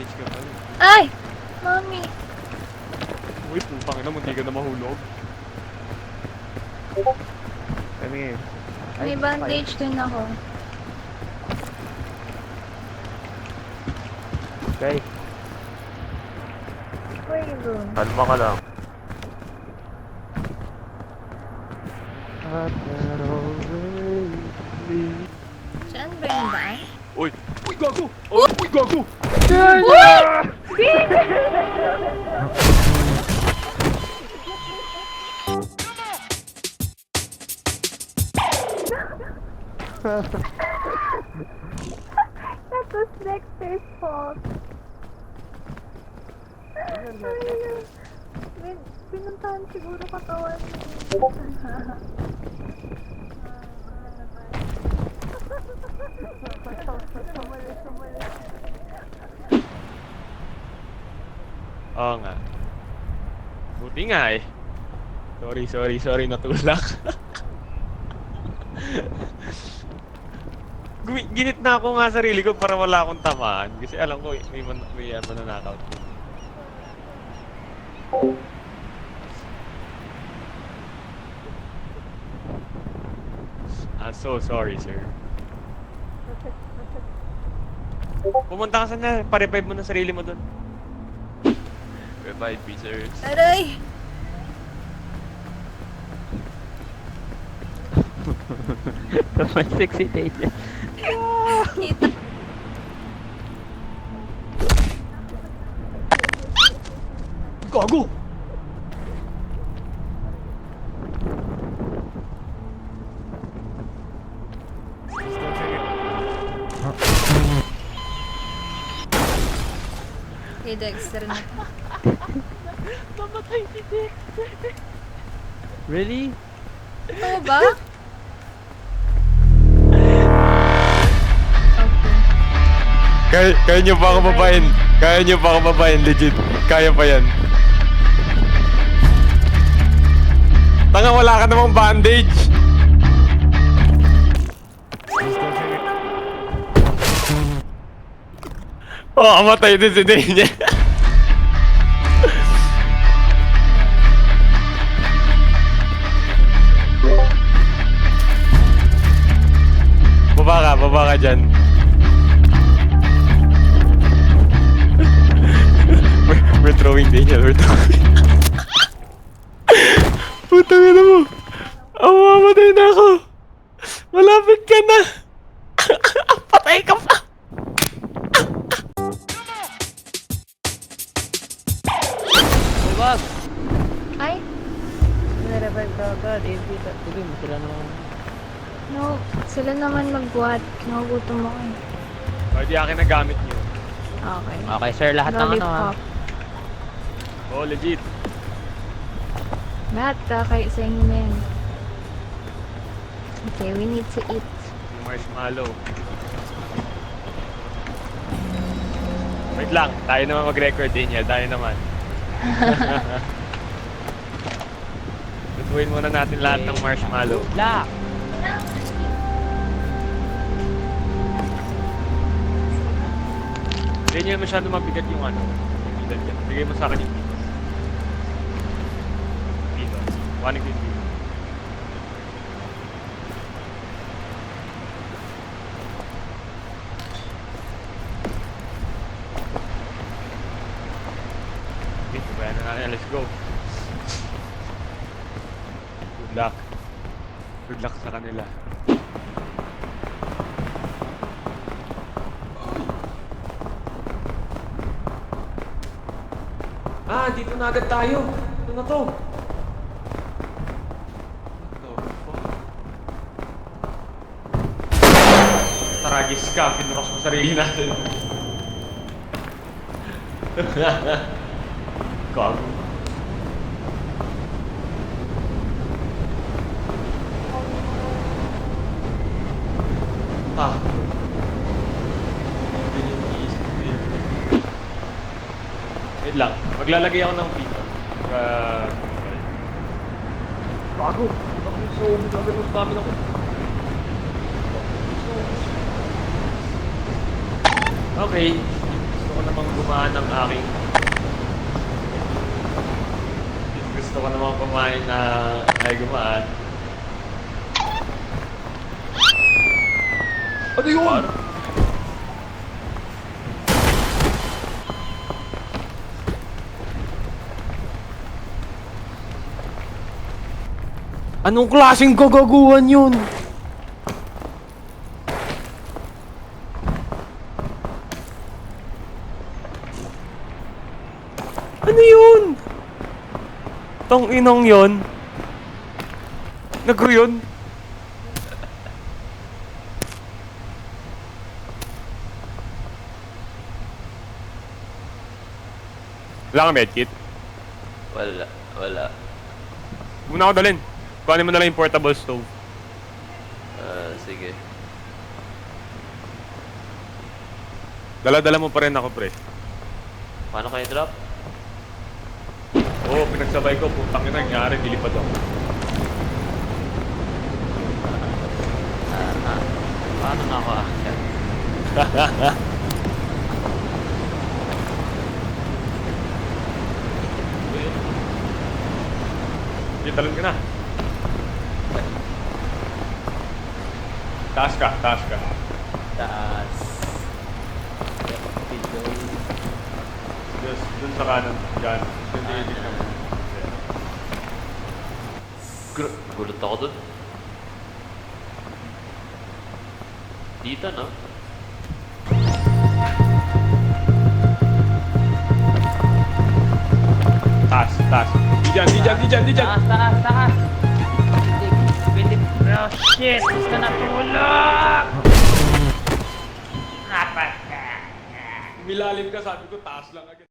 damage ka pala. Ay! Mami! Uy, putang ina, munti ka na mahulog. Ano yun? May bandage din ako. Okay. Where you going? Kalma ka lang. Saan ba yung daan? Uy! Uy, gago! Uy, gago! That was Dexter's fault. Pinuntahan siguro katawan. Oo nga. Buti nga eh. Sorry, natulak. Ginit na ako nga sarili ko para wala akong tamaan. Kasi alam ko may mananakaw. I'm so sorry, sir. Pumunta ka sana, pa-revive mo na sarili mo doon. Revive me, sir. Aray! May sexy day niya. Kita. Gago! Kay Dexter na. Mamatay si Dexter. Really? Oo ba? Okay. Kaya nyo pa ako babayin. Kaya nyo pa ako babayin, legit. Kaya pa yan. Tanga, wala ka namang bandage. Oh, amatay din si Daniel. Baba ka dyan. We're throwing Daniel, we're throwing. Putang ina mo. Mamatay na ako. Malapit ka na. Patay ka pa. Wag! Ay? Nirevive ka agad. Sige mo sila naman. No. Sila naman magbuhat. Nagugutom ako eh. Pwede akin na gamit niyo. Okay. Okay sir, lahat ng ano ha. Lollipop. Oh, legit. Lahat kakay sa inyo na yan. Okay, we need to eat. Yung marshmallow. Wait lang, tayo naman mag-record din yan. Tayo naman. Lutuin muna natin lahat ng marshmallow. Black! Hindi niya masyado mabigat yung ano. Yung bigat yan. Bigay mo sa akin yung pito. Pito. Kuhanin ko yung pito. Pito, kaya na natin. Let's go. Good luck. Good luck sa kanila. Ah, dito na agad tayo. Ito na to. Taragis ka, pinukas mo sarili natin. Gago. Ah. Wait lang, maglalagay ako ng pito. Bago! Ako yung soul, gagawin mo stamina ko. Okay. ko namang gumaan ng aking... Gusto ko namang kumain na ay gumaan. Ano yun? Anong klaseng gagaguhan yun? Ano yun? Tong inong yun? Nagro yun? Wala ka medkit? Wala. Muna ako dalhin. Kuhanin mo na lang yung portable stove. Sige. Dala-dala mo pa rin ako, pre. Paano kayo drop? Oo, pinagsabay ko. Putang ina, nangyari. Dilipad ako. Paano na ako aakyat? Sige, talon ka na. Taas ka. Taas. Just, dun sa kanan. Diyan. Dun titignan mo. Gulat ako dun. Dito, no? Taas. Di dyan. Taas! Philip, bro, shit! Gusto na tulog! Apat ka! Milalim ka, sabi ko taas lang agad.